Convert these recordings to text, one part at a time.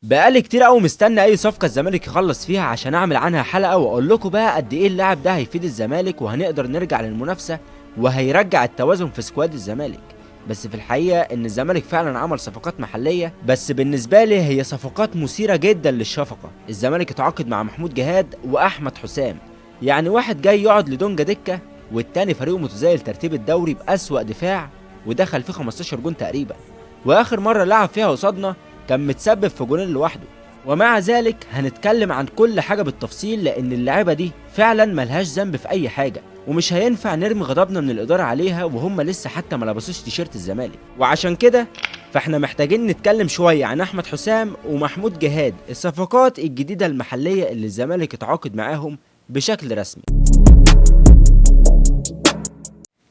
بقالي كتير قوي مستني اي صفقه الزمالك يخلص فيها عشان اعمل عنها حلقه واقول لكم بقى قد ايه اللاعب ده هيفيد الزمالك وهنقدر نرجع للمنافسه وهيرجع التوازن في سكواد الزمالك. بس في الحقيقه ان الزمالك فعلا عمل صفقات محليه، بس بالنسبه لي هي صفقات مثيره جدا للشفقه. الزمالك اتعاقد مع محمود جهاد واحمد حسام، يعني واحد جاي يقعد لدونجا دكه والتاني فريقه متزايل ترتيب الدوري باسوأ دفاع ودخل فيه 15 جون تقريبا، واخر مره لعب فيها قصادنا كان متسبب في جونين لوحده. ومع ذلك هنتكلم عن كل حاجة بالتفصيل، لأن اللاعيبة دي فعلا ملهاش ذنب في أي حاجة، ومش هينفع نرمي غضبنا من الإدارة عليها وهم لسه حتى ما لبسوش تيشيرت الزمالك. وعشان كده فاحنا محتاجين نتكلم شوية عن أحمد حسام ومحمود جهاد، الصفقات الجديدة المحلية اللي الزمالك اتعاقد معاهم بشكل رسمي.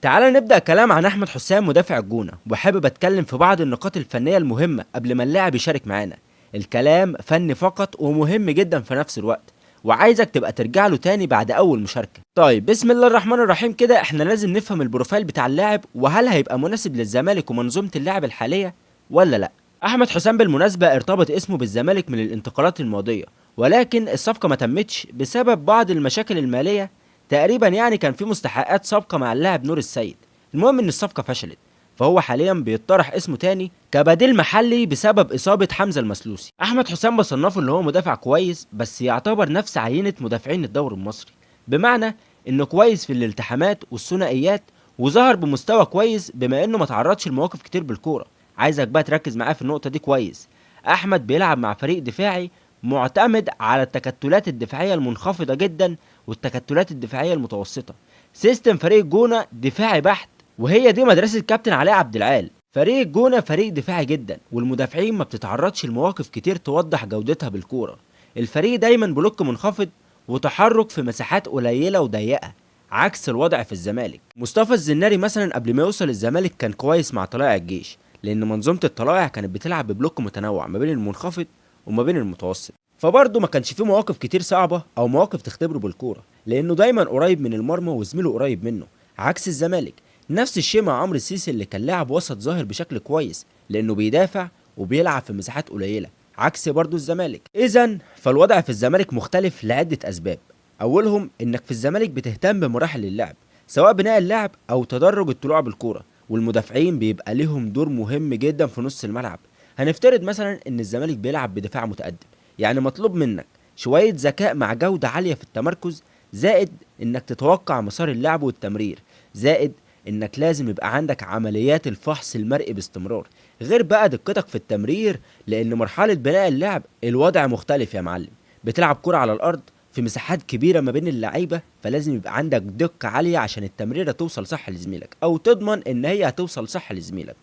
تعال نبدأ كلام عن أحمد حسام مدافع الجونة، وحابب أتكلم في بعض النقاط الفنية المهمة قبل ما اللاعب يشارك معانا. الكلام فني فقط ومهم جدا في نفس الوقت، وعايزك تبقى ترجع له تاني بعد أول مشاركة. طيب بسم الله الرحمن الرحيم كده، احنا لازم نفهم البروفايل بتاع اللاعب وهل هيبقى مناسب للزمالك ومنظومة اللاعب الحالية ولا لا. أحمد حسام بالمناسبة ارتبط اسمه بالزمالك من الانتقالات الماضية، ولكن الصفقة ما تمتش بسبب بعض المشاكل المالية تقريبا، يعني كان في مستحقات سابقه مع اللاعب نور السيد. المهم ان الصفقه فشلت، فهو حاليا بيطرح اسمه تاني كبديل محلي بسبب اصابه حمزه المسلوسي. احمد حسام بصنفه اللي هو مدافع كويس، بس يعتبر نفس عينه مدافعين الدوري المصري، بمعنى انه كويس في الالتحامات والثنائيات وظهر بمستوى كويس بما انه ما تعرضش لمواقف كتير بالكوره. عايزك بقى تركز معاه في النقطه دي كويس. احمد بيلعب مع فريق دفاعي معتمد على التكتلات الدفاعيه المنخفضه جدا والتكتلات الدفاعيه المتوسطه. سيستم فريق الجونه دفاعي بحت، وهي دي مدرسه كابتن علاء عبد العال. فريق الجونه فريق دفاعي جدا، والمدافعين ما بتتعرضش لمواقف كتير توضح جودتها بالكوره. الفريق دايما بلوك منخفض وتحرك في مساحات قليله وضيقه، عكس الوضع في الزمالك. مصطفى الزناري مثلا قبل ما يوصل الزمالك كان كويس مع طلائع الجيش، لان منظومه الطلائع كانت بتلعب ببلوك متنوع ما بين المنخفض وما بين المتوسط، فبرضه ما كانش فيه مواقف كتير صعبة أو مواقف تختبره بالكورة، لأنه دايما قريب من المرمى وزميله قريب منه، عكس الزمالك. نفس الشيء مع عمرو السيسي اللي كان لاعب وسط ظاهر بشكل كويس، لأنه بيدافع وبيلعب في مساحات قليلة، عكس برضه الزمالك. إذا فالوضع في الزمالك مختلف لعدة أسباب، أولهم إنك في الزمالك بتهتم بمراحل اللعب، سواء بناء اللعب أو تدرج الطلوع بالكورة، والمدافعين بيبقى لهم دور مهم جدا في نص الملعب. هنفترض مثلا إن الزمالك بيلعب بدفاع متقدم، يعني مطلوب منك شوية ذكاء مع جودة عالية في التمركز، زائد انك تتوقع مسار اللعب والتمرير، زائد انك لازم يبقى عندك عمليات الفحص المرئي باستمرار، غير بقى دقتك في التمرير، لان مرحلة بناء اللعب الوضع مختلف يا معلم. بتلعب كرة على الارض في مساحات كبيرة ما بين اللعيبة، فلازم يبقى عندك دقة عالية عشان التمريرة توصل صح لزميلك او تضمن ان هي هتوصل صح لزميلك.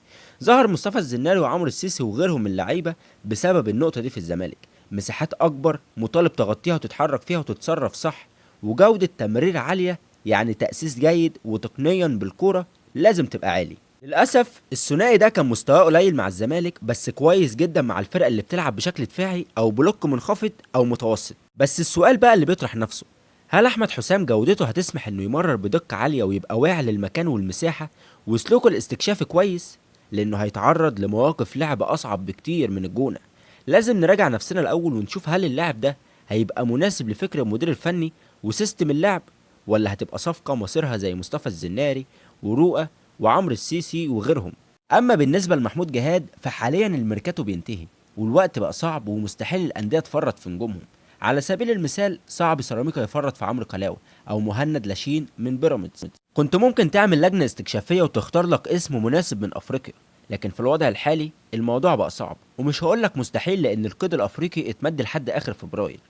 ظهر مصطفى الزناري وعمرو السيسي وغيرهم من اللعيبة بسبب النقطة دي في الزمالك، مساحات اكبر مطالب تغطيها وتتحرك فيها وتتصرف صح، وجودة تمرير عالية، يعني تأسيس جيد وتقنيا بالكورة لازم تبقى عالي. للأسف الثنائي ده كان مستواه قليل مع الزمالك، بس كويس جدا مع الفرق اللي بتلعب بشكل دفاعي أو بلوك منخفض أو متوسط. بس السؤال بقى اللي بيطرح نفسه، هل أحمد حسام جودته هتسمح إنه يمرر بدقة عالية ويبقى واعي للمكان والمساحة وسلوكه الاستكشافي كويس؟ لأنه هيتعرض لمواقف لعب أصعب بكتير من الجونة. لازم نراجع نفسنا الأول ونشوف هل اللاعب ده هيبقى مناسب لفكر المدير الفني وسيستم اللعب، ولا هتبقى صفقة مصيرها زي مصطفى الزناري ورؤى وعمرو السيسي وغيرهم. أما بالنسبة لمحمود جهاد فحاليا الميركاتو بينتهي والوقت بقى صعب ومستحيل الأندية تفرط في نجومهم. على سبيل المثال صعب سيراميكا يفرط في عمرو كلاوي أو مهند لاشين من بيراميدز. كنت ممكن تعمل لجنة استكشافية وتختار لك اسم مناسب من أفريقيا، لكن في الوضع الحالي الموضوع بقى صعب، ومش هقولك مستحيل لأن القيد الأفريقي اتمد لحد آخر فبراير.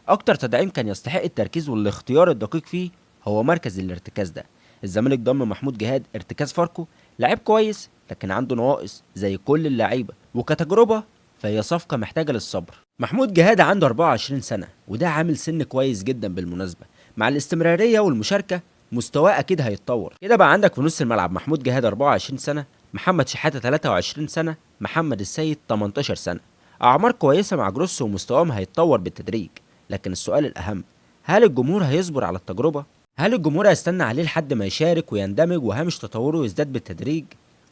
أكتر تدعيم كان يستحق التركيز والاختيار الدقيق فيه هو مركز الارتكاز ده. الزمالك ضم محمود جهاد ارتكاز فاركو، لعيب كويس لكن عنده نواقص زي كل اللعيبة، وكتجربة فهي صفقة محتاجة للصبر. محمود جهاد عنده 24 سنة وده عامل سن كويس جدا بالمناسبة، مع الاستمرارية والمشاركة مستواه أكيد هيتطور. كده بقى عندك في نص الملعب محمود جهاد 24 سنة، محمد شحاتة 23 سنة، محمد السيد 18 سنة. أعمار كويسة مع جروس ومستواهم هيتطور بالتدريج، لكن السؤال الأهم، هل الجمهور هيصبر على التجربة؟ هل الجمهور هيستنى عليه لحد ما يشارك ويندمج وهامش تطوره يزداد بالتدريج؟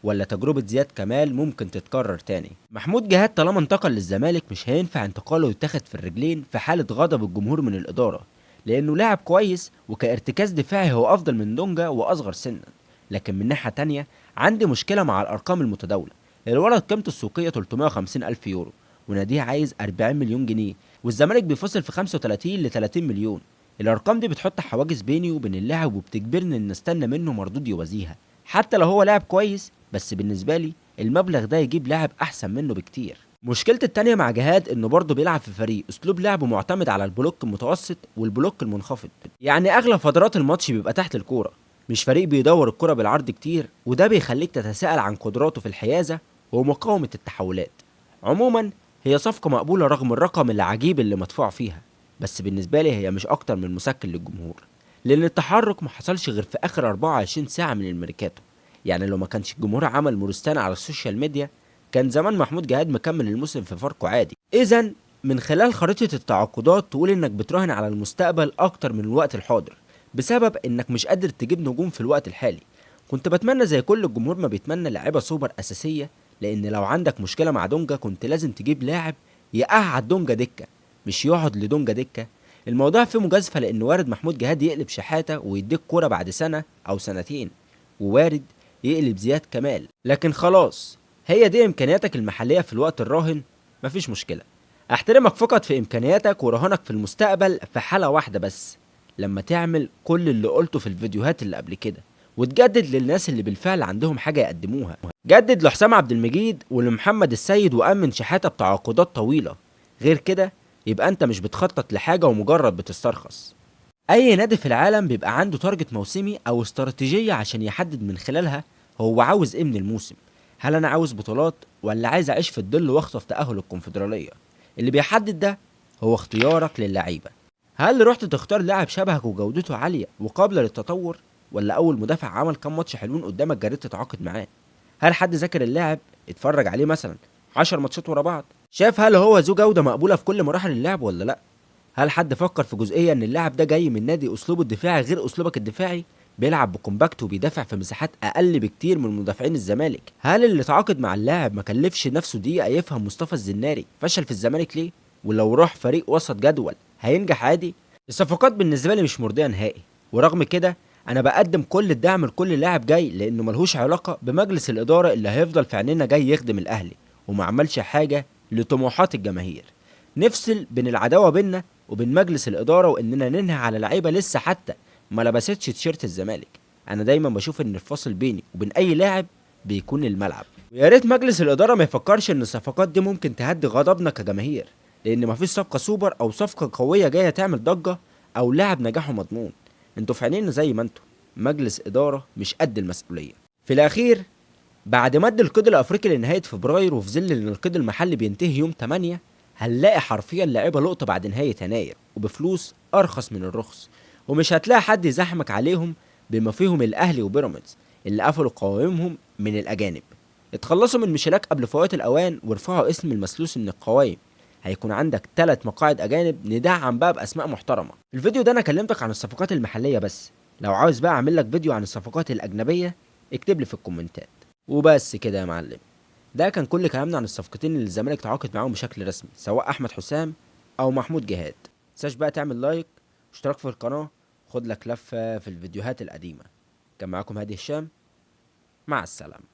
ولا تجربة زياد كمال ممكن تتكرر تاني؟ محمود جهاد طالما انتقل للزمالك مش هينفع انتقاله يتاخد في الرجلين في حالة غضب الجمهور من الإدارة، لأنه لاعب كويس وكارتكاز دفاعي هو أفضل من دونجا وأصغر سنا. لكن من ناحية تانية عندي مشكلة مع الأرقام المتداولة. الولد قيمته السوقية 350 ألف يورو، وناديه عايز 40 مليون جنيه، والزمالك بيفصل في 35 ل 30 مليون. الأرقام دي بتحط حواجز بيني وبين اللاعب وبتجبرني إن استنى منه مردود يوازيها، حتى لو هو لاعب كويس. بس بالنسبة لي المبلغ ده يجيب لاعب أحسن منه بكتير. مشكلة التانية مع جهاد إنه برضه بيلعب في فريق أسلوب لعبه معتمد على البلوك المتوسط والبلوك المنخفض، يعني أغلب فترات الماتش بيبقى تحت الكورة، مش فريق بيدور الكرة بالعرض كتير، وده بيخليك تتساءل عن قدراته في الحيازة ومقاومة التحولات. عموما هي صفقة مقبولة رغم الرقم العجيب اللي مدفوع فيها، بس بالنسبة لي هي مش أكتر من مسكن للجمهور، لأن التحرك ما حصلش غير في آخر 24 ساعة من الميركاتو. يعني لو ما كانش الجمهور عمل مورستان على السوشيال ميديا كان زمان محمود جهاد مكمل الموسم في فاركو عادي. إذا من خلال خريطة التعاقدات تقول إنك بتراهن على المستقبل أكتر من الوقت الحاضر، بسبب إنك مش قادر تجيب نجوم في الوقت الحالي. كنت بتمنى زي كل الجمهور ما بيتمنى لاعيبة سوبر أساسية، لأن لو عندك مشكلة مع دونجا كنت لازم تجيب لاعب يقعد دونجا دكة، مش يقعد لدونجا دكة. الموضوع فيه مجازفة، لأن وارد محمود جهاد يقلب شحاتة ويديك كورة بعد سنة أو سنتين، ووارد يقلب زياد كمال. لكن خلاص، هي دي إمكانياتك المحلية في الوقت الراهن، مفيش مشكلة. أحترمك فقط في إمكانياتك ورهانك في المستقبل في حالة واحدة بس، لما تعمل كل اللي قلته في الفيديوهات اللي قبل كده، وتجدد للناس اللي بالفعل عندهم حاجة يقدموها. جدد لحسام عبد المجيد ولمحمد السيد وأمن شحاتة بتعاقدات طويلة، غير كده يبقى أنت مش بتخطط لحاجة ومجرد بتسترخص. أي نادي في العالم بيبقى عنده تارجت موسمي أو استراتيجية عشان يحدد من خلالها هو عاوز إيه من الموسم. هل أنا عاوز بطولات ولا عايز أعيش في الظل وأخطف تأهل الكونفدرالية؟ اللي بيحدد ده هو اختيارك للعيبة. هل رحت تختار لاعب شبهك وجودته عالية وقابلة للتطور، ولا أول مدافع عمل كام ماتش حلوين قدامك جريت تتعاقد معاه؟ هل حد ذاكر اللاعب اتفرج عليه مثلا 10 ماتشات ورا بعض، شاف هل هو ذو جودة مقبولة في كل مراحل اللعب ولا لأ؟ هل حد فكر في جزئية ان اللاعب ده جاي من نادي اسلوبه الدفاعي غير اسلوبك الدفاعي، بيلعب بكومباكت وبيدافع في مساحات اقل بكتير من مدافعين الزمالك؟ هل اللي تعاقد مع اللاعب ما كلفش نفسه دقيقة يفهم مصطفى الزناري فشل في الزمالك ليه، ولو راح فريق وسط جدول هينجح عادي؟ الصفقات بالنسبة لي مش مرضية نهائي، ورغم كده انا بقدم كل الدعم لكل لاعب جاي، لانه ملهوش علاقة بمجلس الادارة اللي هيفضل في عينينا جاي يخدم الاهلي وما عملش حاجة لطموحات الجماهير. نفصل بين العداوة بينا وبين مجلس الإدارة، وإننا ننهي على لعيبة لسه حتى ما لبستش تيشيرت الزمالك. أنا دايما بشوف إن الفاصل بيني وبين أي لاعب بيكون الملعب، ويا ريت مجلس الإدارة ما يفكرش إن الصفقات دي ممكن تهدي غضبنا كجماهير، لأن مفيش صفقة سوبر أو صفقة قوية جاية تعمل ضجة أو لاعب نجاحه مضمون. انتوا في عينينا زي ما انتوا مجلس إدارة مش قد المسؤولية. في الأخير، بعد مد القيد الأفريقي لنهاية فبراير وفي ظل إن القيد المحلي بينتهي يوم 8، هنلاقي حرفيا لعيبه لقطه بعد نهايه يناير وبفلوس ارخص من الرخص، ومش هتلاقي حد يزحمك عليهم بما فيهم الاهلي وبيراميدز اللي قفلوا قوائمهم من الاجانب. اتخلصوا من ميشيلاك قبل فوات الاوان وارفعوا اسم المسلوس من القوائم، هيكون عندك 3 مقاعد اجانب ندعم بقى باسماء محترمه. في الفيديو ده انا كلمتك عن الصفقات المحليه بس، لو عاوز بقى اعمل لك فيديو عن الصفقات الاجنبيه اكتب لي في الكومنتات. وبس كده يا معلم، ده كان كل كلامنا عن الصفقتين اللي الزمالك تعاقد معاهم بشكل رسمي، سواء احمد حسام او محمود جهاد. متنساش بقى تعمل لايك واشتراك في القناه، خد لك لفه في الفيديوهات القديمه. كان معاكم هادي هشام، مع السلامه.